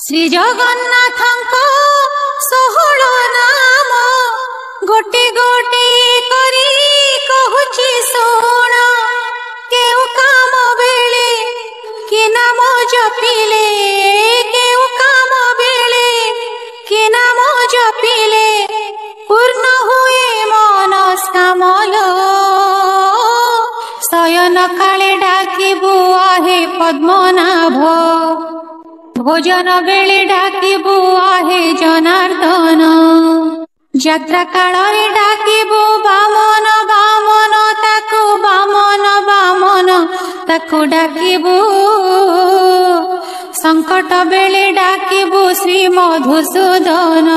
श्री जगन्नाथ षोहल नाम गोटे गोटे करी कहूची सुन केउ काम बेले कि नाम जपिले केउ काम बेले कि नाम जपिले पूर्ण हुए मनस्कामल शयन काले डाकिबु आहे पद्मनाभ भोजन बेले डाकिबु आहे जनार्दन यात्रा काଳରେ डाकिबु बामन बामन ताकु बामन बामन ताकु डाकिबु संकट बेले डाकिबु श्री मधुसूदन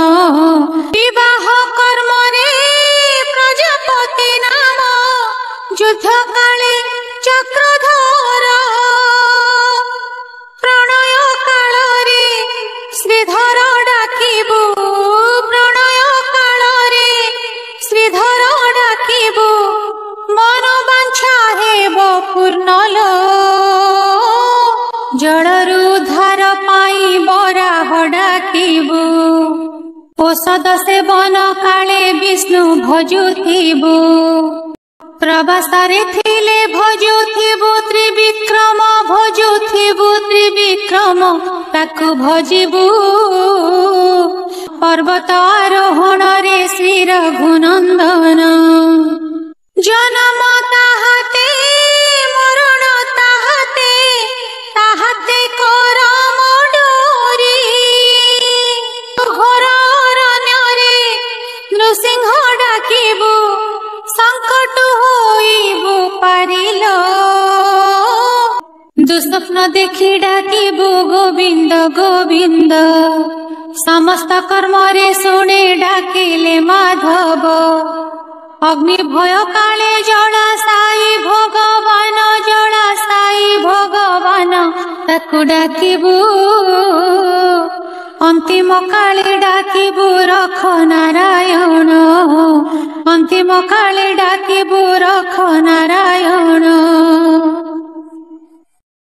विवाह कर्म रे प्रजापति नाम युद्ध काले चक्रधर प्रणय काଳରେ श्रीधर डाकिबु प्रणय काଳରେ श्रीधर डाकिबु मन वांछा हेब पूर्णल जड़रू उद्धार पाई बराह डाकिबु औषध सेवन काले विष्णु भजुथिबु प्रवासरे थिले भजुथिबु त्रिविक्रम भजुथिबु त्रिविक्रम ताकु भजिबु पर्वत आरोहण रे श्री रघुनंदन जन्म ताहाते मरण ताहाते ताहाते करम डोरी घोर अरण्य नृसिंह डाकिबु संकट होइबु पारिल दुस्वप्न देखि डाकिबु गोविंद गोविंद समस्त कर्म रे शुणे डाकिले माधव अग्नि भय काले जला साई भगवान जला साई भगवान ताकु डाकिबु अंतिम काले डाकिबु रख नारायण।